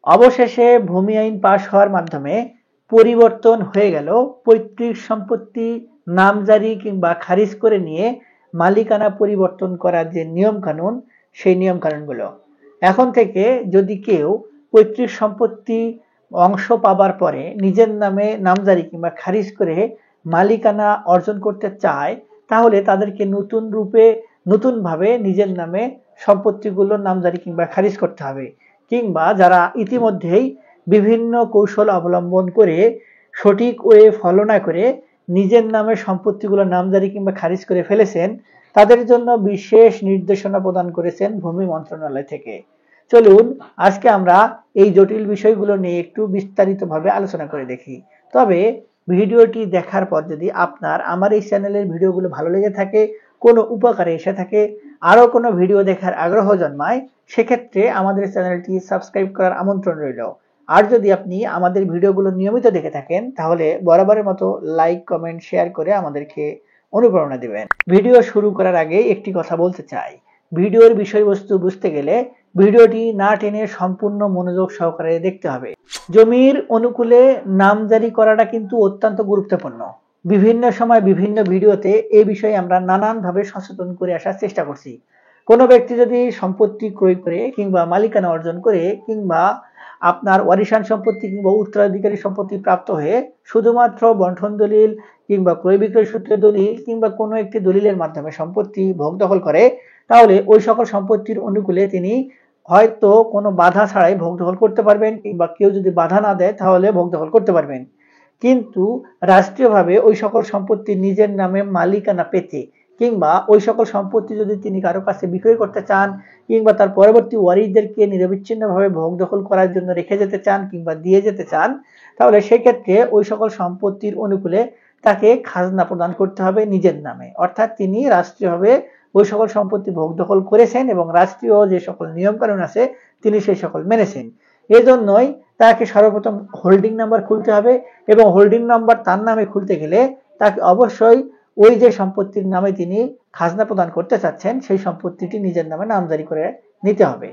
অবশেষে ভূমি আইন পাশ হওয়ার মাধ্যমে পরিবর্তন হয়ে গেল পৈতৃক সম্পত্তি নামজারি কিংবা খারিজ করে নিয়ে মালিকানা পরিবর্তন করার যে নিয়ম কানুন, সেই নিয়ম কানুনগুলো। এখন থেকে যদি কেউ পৈতৃক সম্পত্তি অংশ পাবার পরে নিজের নামে নামজারি কিংবা খারিজ করে মালিকানা অর্জন করতে চায়, তাহলে তাদেরকে নতুন রূপে নতুনভাবে নিজের নামে সম্পত্তিগুলো নামজারি কিংবা খারিজ করতে হবে। কিংবা যারা ইতিমধ্যেই বিভিন্ন কৌশল অবলম্বন করে সঠিক ওয়ে ফলো না করে নিজের নামে সম্পত্তিগুলো নামজারি কিংবা খারিজ করে ফেলেছেন, তাদের জন্য বিশেষ নির্দেশনা প্রদান করেছেন ভূমি মন্ত্রণালয় থেকে। চলুন আজকে আমরা এই জটিল বিষয়গুলো নিয়ে একটু বিস্তারিতভাবে আলোচনা করে দেখি। তবে ভিডিওটি দেখার পর যদি আপনার আমার এই চ্যানেলের ভিডিওগুলো ভালো লেগে থাকে, কোনো উপকারে এসে থাকে, আরো কোনো ভিডিও দেখার আগ্রহ জন্মায়, সেক্ষেত্রে আমাদের চ্যানেলটি সাবস্ক্রাইব করার আমন্ত্রণ রইল। আর যদি আপনি আমাদের ভিডিওগুলো নিয়মিত দেখে থাকেন, তাহলে বরাবরের মতো লাইক, কমেন্ট, শেয়ার করে আমাদেরকে অনুপ্রেরণা দিবেন। ভিডিও শুরু করার আগে একটি কথা বলতে চাই। ভিডিওর বিষয়বস্তু বুঝতে গেলে ভিডিওটি না টেনে সম্পূর্ণ মনোযোগ সহকারে দেখতে হবে। জমির অনুকূলে নামজারি করাটা কিন্তু অত্যন্ত গুরুত্বপূর্ণ। বিভিন্ন সময় বিভিন্ন ভিডিওতে এই বিষয়ে আমরা নানানভাবে সচেতন করে আসার চেষ্টা করছি। কোনো ব্যক্তি যদি সম্পত্তি ক্রয় করে কিংবা মালিকানা অর্জন করে কিংবা আপনার ওয়ারিশান সম্পত্তি কিংবা উত্তরাধিকারী সম্পত্তি প্রাপ্ত হয়ে শুধুমাত্র বন্টন দলিল কিংবা ক্রয় বিক্রয় সূত্রে দলিল কিংবা কোনো একটি দলিলের মাধ্যমে সম্পত্তি ভোগ দখল করে, তাহলে ওই সকল সম্পত্তির অনুকূলে তিনি হয়তো কোনো বাধা ছাড়াই ভোগ দখল করতে পারবেন, কিংবা কেউ যদি বাধা না দেয় তাহলে ভোগ দখল করতে পারবেন। কিন্তু রাষ্ট্রীয়ভাবে ওই সকল সম্পত্তি নিজের নামে মালিকানা পেতে কিংবা ওই সকল সম্পত্তি যদি তিনি কারো কাছে বিক্রয় করতে চান কিংবা তার পরবর্তী ওয়ারিসদেরকে নিরবিচ্ছিন্নভাবে ভোগ দখল করার জন্য রেখে যেতে চান কিংবা দিয়ে যেতে চান, তাহলে সেক্ষেত্রে ওই সকল সম্পত্তির অনুকূলে তাকে খাজনা প্রদান করতে হবে নিজের নামে। অর্থাৎ তিনি রাষ্ট্রীয়ভাবে ওই সকল সম্পত্তি ভোগ দখল করেছেন এবং রাষ্ট্রীয় যে সকল নিয়ম কানুন আছে তিনি সেই সকল মেনেছেন। এজন্যই তাকে সর্বপ্রথম হোল্ডিং নাম্বার খুলতে হবে এবং হোল্ডিং নাম্বার তার নামে খুলতে গেলে তাকে অবশ্যই ওই যে সম্পত্তির নামে তিনি খাজনা প্রদান করতে চাচ্ছেন সেই সম্পত্তিটি নিজের নামে নামজারি করে নিতে হবে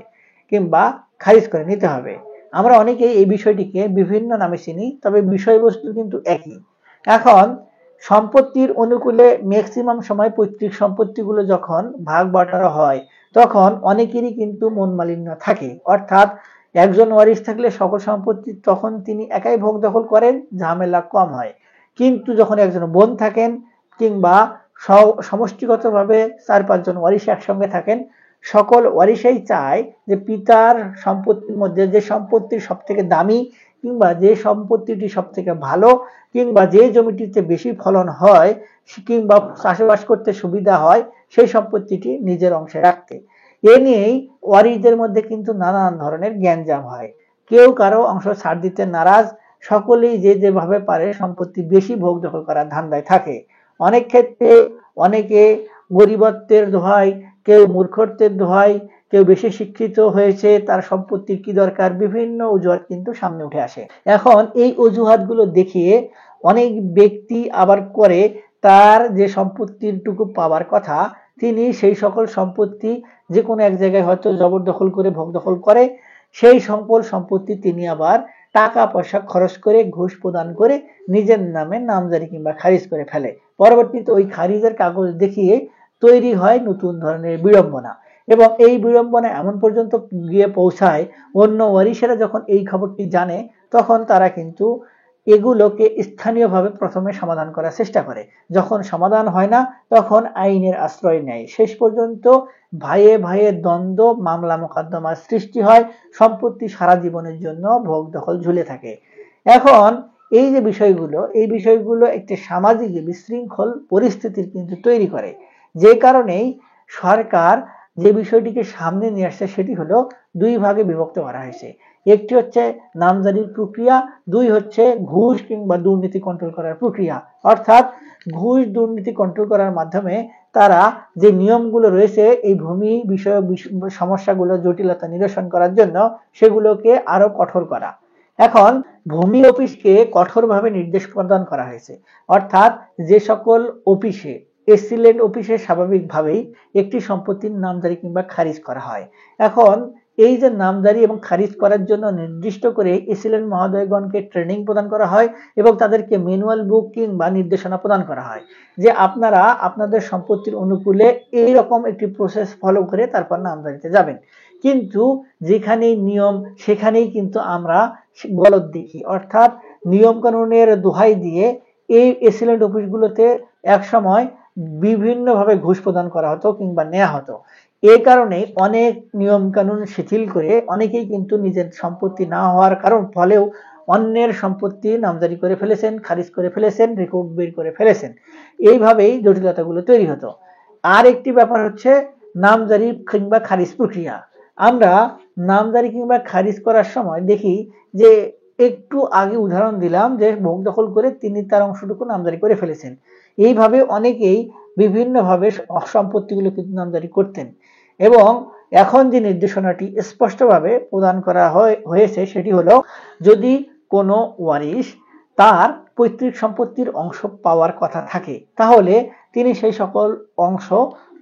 কিংবা খারিজ করে নিতে হবে। আমরা অনেকেই এই বিষয়টিকে বিভিন্ন নামে চিনি, তবে বিষয়বস্তু কিন্তু একই। এখন সম্পত্তির অনুকূলে ম্যাক্সিমাম সময় পৈতৃক সম্পত্তিগুলো যখন ভাগ বাটোয়ারা হয় তখন অনেকেরই কিন্তু মন মালিন্য থাকে। অর্থাৎ একজন ওয়ারিশ থাকলে সকল সম্পত্তি তখন তিনি একাই ভোগ দখল করেন, ঝামেলা কম হয়। কিন্তু যখন একজন বোন থাকেন কিংবা সমষ্টিগতভাবে 4-5 জন ওয়ারিশ একসঙ্গে থাকেন, সকল ওয়ারিশাই চায় যে পিতার সম্পত্তির মধ্যে যে সম্পত্তির সব থেকে দামি কিংবা যে সম্পত্তিটি সব থেকে ভালো কিংবা যে জমিটিতে বেশি ফলন হয় কিংবা চাষবাস করতে সুবিধা হয় সেই সম্পত্তিটি নিজের অংশে রাখতে। এ নিয়েই ওয়ারিশদের মধ্যে কিন্তু নানান ধরনের গ্যাঞ্জাম হয়। কেউ কারো অংশ ছাড় দিতে নারাজ, সকলেই যে যেভাবে পারে সম্পত্তি বেশি ভোগ দখল করার ধান্দায় থাকে। অনেক ক্ষেত্রে অনেকে গরিবত্বের দোহাই, কেউ মূর্খত্বের দোহাই, কেউ বেশি শিক্ষিত হয়েছে তার সম্পত্তির কি দরকার, বিভিন্ন অজুহাত কিন্তু সামনে উঠে আসে। এখন এই অজুহাতগুলো দেখিয়ে অনেক ব্যক্তি আবার করে তার যে সম্পত্তির টুকু পাওয়ার কথা তিনি সেই সকল সম্পত্তি যে কোনো এক জায়গায় হয়তো জবরদখল করে ভোগ দখল করে, সেই সকল সম্পত্তি তিনি আবার টাকা পয়সা খরচ করে ঘুষ প্রদান করে নিজের নামে নামজারি কিংবা খারিজ করে ফেলে। পরবর্তীতে ওই খারিজের কাগজ দেখিয়ে তৈরি হয় নতুন ধরনের বিড়ম্বনা এবং এই বিড়ম্বনা এমন পর্যন্ত গিয়ে পৌঁছায় অন্য ওয়ারিশেরা যখন এই খবরটি জানে তখন তারা কিন্তু এগুলোকে স্থানীয়ভাবে প্রথমে সমাধান করার চেষ্টা করে। যখন সমাধান হয় না তখন আইনের আশ্রয় নেয়। শেষ পর্যন্ত ভাইয়ে ভাইয়ে দ্বন্দ্ব, মামলা মোকদ্দমার সৃষ্টি হয়, সম্পত্তি সারা জীবনের জন্য ভোগ দখল ঝুলে থাকে। এখন এই যে বিষয়গুলো, এই বিষয়গুলো একটি সামাজিক বিশৃঙ্খল পরিস্থিতির কিন্তু তৈরি করে। যে কারণেই সরকার যে বিষয়টিকে সামনে নিয়ে আসছে সেটি হলো দুই ভাগে বিভক্ত করা হয়েছে। একটি হচ্ছে নামজারির প্রক্রিয়া, দুই হচ্ছে ঘুষ কিংবা দুর্নীতি কন্ট্রোল করার প্রক্রিয়া। অর্থাৎ ঘুষ দুর্নীতি কন্ট্রোল করার মাধ্যমে তারা যে নিয়মগুলো রয়েছে এই ভূমি বিষয়ক সমস্যাগুলো জটিলতা নিরসন করার জন্য সেগুলোকে আরো কঠোর করা। এখন ভূমি অফিসকে কঠোরভাবে নির্দেশ প্রদান করা হয়েছে। অর্থাৎ যে সকল অফিসে এসিলেন্ট অফিসে স্বাভাবিকভাবেই একটি সম্পত্তির নামজারি কিংবা খারিজ করা হয়, এখন এই যে নামজারি এবং খারিজ করার জন্য নির্দিষ্ট করে এসিলেন্ট মহোদয়গণকে ট্রেনিং প্রদান করা হয় এবং তাদেরকে ম্যানুয়াল বুক কিংবা নির্দেশনা প্রদান করা হয় যে আপনারা আপনাদের সম্পত্তির অনুকূলে এইরকম একটি প্রসেস ফলো করে তারপর নামজারিতে যাবেন। কিন্তু যেখানেই নিয়ম সেখানেই কিন্তু আমরা গলদ দেখি, অর্থাৎ নিয়ম কানুনের দোহাই দিয়ে এই এসিলেন্ট অফিসগুলোতে একসময় বিভিন্নভাবে ঘুষ প্রদান করা হতো কিংবা নেওয়া হতো। এই কারণে অনেক নিয়ম কানুন শিথিল করে অনেকেই কিন্তু নিজের সম্পত্তি না হওয়ার কারণ ফলেও অন্যের সম্পত্তি নামজারি করে ফেলেছেন, খারিজ করে ফেলেছেন, রেকর্ড বের করে ফেলেছেন। এইভাবেই জটিলতাগুলো তৈরি হতো। আর একটি ব্যাপার হচ্ছে নামজারি কিংবা খারিজ প্রক্রিয়া। আমরা নামজারি কিংবা খারিজ করার সময় দেখি যে একটু আগে উদাহরণ দিলাম যে ভোগ দখল করে তিনি তার অংশটুকু নামজারি করে ফেলেছেন। এইভাবে অনেকেই বিভিন্নভাবে সম্পত্তিগুলো কিন্তু নামজারি করতেন এবং এখন যে নির্দেশনাটি স্পষ্টভাবে প্রদান করা হয়েছে সেটি হলো যদি কোনো ওয়ারিশ তার পৈতৃক সম্পত্তির অংশ পাওয়ার কথা থাকে তাহলে তিনি সেই সকল অংশ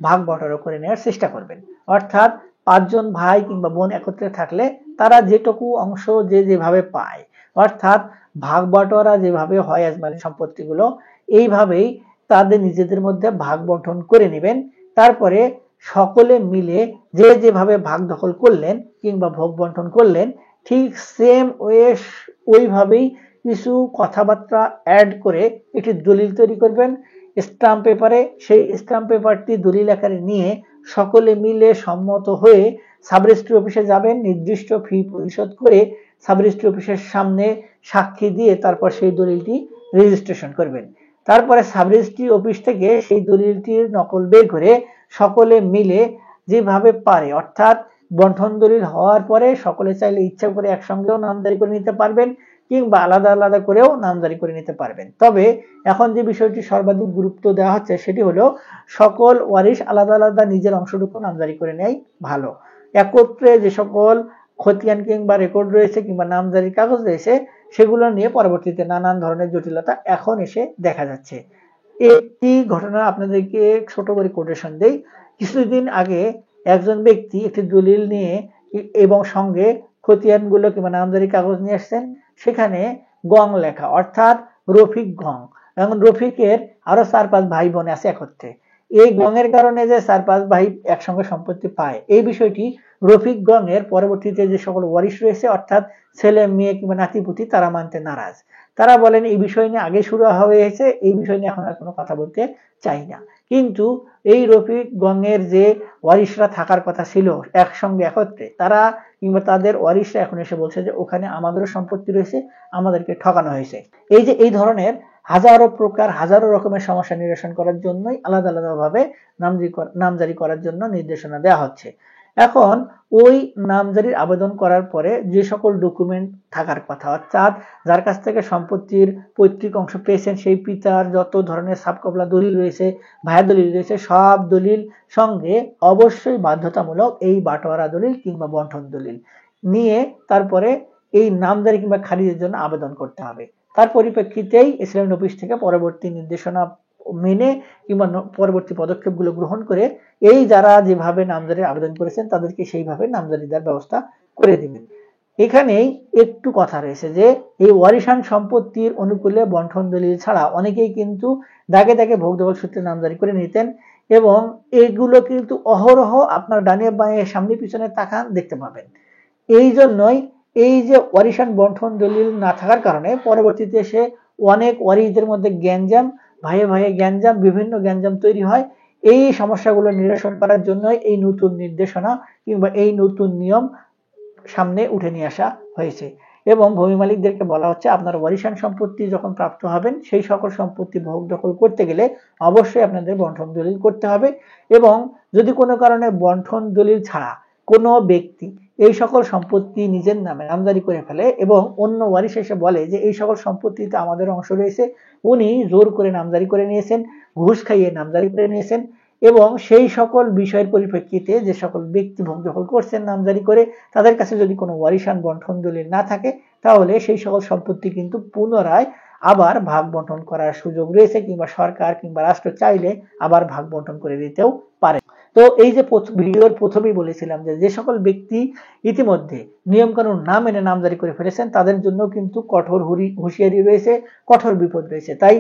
ভাগ বটরা করে নেওয়ার চেষ্টা করবেন। অর্থাৎ 5 জন ভাই কিংবা বোন একত্রে থাকলে তারা যেটুকু অংশ যে যেভাবে পায়, অর্থাৎ ভাগ বটরা যেভাবে হয় আজমারি সম্পত্তিগুলো এইভাবেই তাদের নিজেদের মধ্যে ভাগ বন্টন করে নেবেন। তারপরে সকলে মিলে যে যেভাবে ভাগ দখল করলেন কিংবা ভোগ বন্টন করলেন ঠিক সেম ওইভাবেই কিছু কথাবার্তা অ্যাড করে একটি দলিল তৈরি করবেন স্ট্যাম্প পেপারে। সেই স্ট্যাম্প পেপারটি দলিল আকারে নিয়ে সকলে মিলে সম্মত হয়ে সাব রেজিস্ট্রি অফিসে যাবেন, নির্দিষ্ট ফি পরিশোধ করে সাব রেজিস্ট্রি অফিসের সামনে সাক্ষী দিয়ে তারপর সেই দলিলটি রেজিস্ট্রেশন করবেন। তারপরে সাব রেজিস্ট্রি অফিস থেকে সেই দলিলটির নকল বের করে সকলে মিলে যেভাবে পারে, অর্থাৎ বন্টন দলিল হওয়ার পরে সকলে চাইলে ইচ্ছা করে একসঙ্গেও নামজারি করে নিতে পারবেন কিংবা আলাদা আলাদা করেও নামজারি করে নিতে পারবেন। তবে এখন যে বিষয়টি সর্বাধিক গুরুত্ব দেওয়া হচ্ছে সেটি হলো সকল ওয়ারিশ আলাদা আলাদা নিজের অংশটুকু নামজারি করে নেয় ভালো। একত্রে যে সকল খতিয়ান কিংবা রেকর্ড রয়েছে কিংবা নামজারির কাগজ রয়েছে সেগুলো নিয়ে পরবর্তীতে নানান ধরনের জটিলতা এখন এসে দেখা যাচ্ছে। একটি ঘটনা আপনাদেরকে ছোট করে কোটেশন দেই। কিছুদিন আগে একজন ব্যক্তি একটি দলিল নিয়ে এবং সঙ্গে খতিয়ানগুলো কিংবা নামজারি কাগজ নিয়ে আসছেন, সেখানে গং লেখা, অর্থাৎ রফিক গং। এখন রফিকের আরো 4-5 ভাই বোন আছে একত্রে। এই গঙের কারণে যে 4-5 ভাই একসঙ্গে সম্পত্তি পায় এই বিষয়টি রফিক গঙের পরবর্তীতে যে সকল ওয়ারিশ রয়েছে অর্থাৎ ছেলে মেয়ে কিংবা নাতিপুতি তারা মানতে নারাজ। তারা বলেন এই বিষয় নিয়ে আগে শুরু হয়েছে, এই বিষয় নিয়ে এখন আর কোনো কথা বলতে চাই না। কিন্তু এই রফিক গঙের যে ওয়ারিশরা থাকার কথা ছিল একসঙ্গে একত্রে, তারা কিংবা তাদের ওয়ারিশরা এখন এসে বলছে যে ওখানে আমাদেরও সম্পত্তি রয়েছে, আমাদেরকে ঠকানো হয়েছে। এই যে এই ধরনের হাজারো প্রকার হাজারো রকমের সমস্যা নিরসন করার জন্যই আলাদা আলাদাভাবে নামজারি করার জন্য নির্দেশনা দেওয়া হচ্ছে। এখন ওই নামজারির আবেদন করার পরে যে সকল ডকুমেন্ট থাকার কথা, অর্থাৎ যার কাছ থেকে সম্পত্তির পৈতৃক অংশ পেয়েছেন সেই পিতার যত ধরনের সাবকবলা দলিল রয়েছে, ভায়া দলিল রয়েছে, সব দলিল সঙ্গে অবশ্যই বাধ্যতামূলক এই বাটোয়ারা দলিল কিংবা বন্টন দলিল নিয়ে তারপরে এই নামজারি কিংবা খারিজের জন্য আবেদন করতে হবে। তার পরিপ্রেক্ষিতেই এসিলেন্ট অফিস থেকে পরবর্তী নির্দেশনা মেনে কিংবা পরবর্তী পদক্ষেপগুলো গ্রহণ করে এই যারা যেভাবে নামজারির আবেদন করেছেন তাদেরকে সেইভাবে নামজারি দেওয়ার ব্যবস্থা করে দিবেন। এখানেই একটু কথা রয়েছে যে এই ওয়ারিশান সম্পত্তির অনুকূলে বন্টন দলিল ছাড়া অনেকেই কিন্তু দাগে দাগে ভোগ দখল সূত্রে নামজারি করে নিতেন এবং এগুলো কিন্তু অহরহ আপনার ডানে বাঁয়ে সামনে পিছনে তাকান দেখতে পাবেন। এই জন্যই এই যে ওয়ারিশান বন্টন দলিল না থাকার কারণে পরবর্তীতে এসে অনেক ওয়ারিশদের মধ্যে গ্যাঞ্জাম, ভাইয়ে ভাইয়ে গ্যাঞ্জাম, বিভিন্ন গ্যাঞ্জাম তৈরি হয়। এই সমস্যাগুলো নিরসন করার জন্যই এই নতুন নির্দেশনা কিংবা এই নতুন নিয়ম সামনে উঠে নিয়ে আসা হয়েছে এবং ভূমি মালিকদেরকে বলা হচ্ছে আপনার ওয়ারিশান সম্পত্তি যখন প্রাপ্ত হবেন সেই সকল সম্পত্তি ভোগ দখল করতে গেলে অবশ্যই আপনাদের বন্টন দলিল করতে হবে এবং যদি কোনো কারণে বন্টন দলিল ছাড়া কোনো ব্যক্তি এই সকল সম্পত্তি নিজের নামে নামজারি করে ফেলে এবং অন্য ওয়ারিশ এসে বলে যে এই সকল সম্পত্তিতে আমাদের অংশ রয়েছে, উনি জোর করে নামজারি করে নিয়েছেন, ঘুষ খাইয়ে নামজারি করে নিয়েছেন এবং সেই সকল বিষয়ের পরিপ্রেক্ষিতে যে সকল ব্যক্তি ভোগ দখল করছেন নামজারি করে তাদের কাছে যদি কোনো ওয়ারিশান বন্টন দলিল না থাকে তাহলে সেই সকল সম্পত্তি কিন্তু পুনরায় আবার ভাগ বন্টন করার সুযোগ রয়েছে কিংবা সরকার কিংবা রাষ্ট্র চাইলে আবার ভাগ বন্টন করে দিতেও পারে। তো এই যে ভিডিওর প্রথমেই বলেছিলাম যে সকল ব্যক্তি ইতিমধ্যে নিয়ম কানুন না মেনে নামজারি করে ফেলেছেন তাদের জন্য কিন্তু কঠোর হুঁশিয়ারি রয়েছে, কঠোর বিপদ রয়েছে। তাই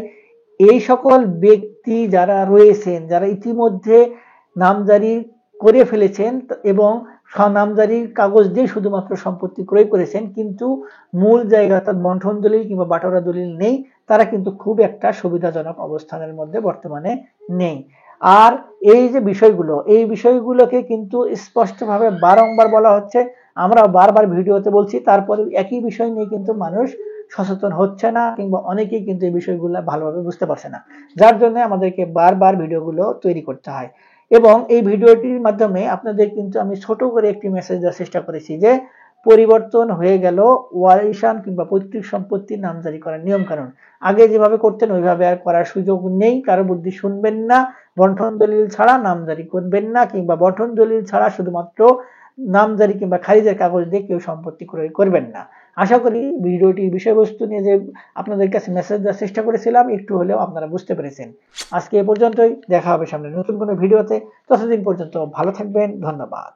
এই সকল ব্যক্তি যারা রয়েছেন, যারা ইতিমধ্যে নামজারি করে ফেলেছেন এবং নামজারির কাগজ দিয়ে শুধুমাত্র সম্পত্তি ক্রয় করেছেন, কিন্তু মূল জায়গা অর্থাৎ বন্টন দলিল কিংবা বাটোয়ারা দলিল নেই, তারা কিন্তু খুব একটা সুবিধাজনক অবস্থানের মধ্যে বর্তমানে নেই। আর এই যে বিষয়গুলো, এই বিষয়গুলোকে কিন্তু স্পষ্টভাবে বারংবার বলা হচ্ছে, আমরা বারবার ভিডিওতে বলছি, তারপরে একই বিষয় নিয়ে কিন্তু মানুষ সচেতন হচ্ছে না, কিংবা অনেকেই কিন্তু এই বিষয়গুলো ভালোভাবে বুঝতে পারছে না, যার জন্য আমাদেরকে বারবার ভিডিওগুলো তৈরি করতে হয়। এবং এই ভিডিওটির মাধ্যমে আপনাদের কিন্তু আমি ছোট করে একটি মেসেজ দেওয়ার চেষ্টা করেছি যে পরিবর্তন হয়ে গেল ওয়ারিশান কিংবা পৈতৃক সম্পত্তির নামজারি করার নিয়ম কানুন। আগে যেভাবে করতেন ওইভাবে আর করার সুযোগ নেই, কারো বুদ্ধি শুনবেন না, বন্টন দলিল ছাড়া নামজারি করবেন না, কিংবা বন্টন দলিল ছাড়া শুধুমাত্র নামজারি কিংবা খারিজের কাগজ দিয়ে কেউ সম্পত্তি ক্রয় করবেন না। আশা করি ভিডিওটির বিষয়বস্তু নিয়ে যে আপনাদের কাছে মেসেজ দেওয়ার চেষ্টা করেছিলাম একটু হলেও আপনারা বুঝতে পেরেছেন। আজকে এ পর্যন্তই, দেখা হবে সামনে নতুন কোনো ভিডিওতে। ততদিন পর্যন্ত ভালো থাকবেন, ধন্যবাদ।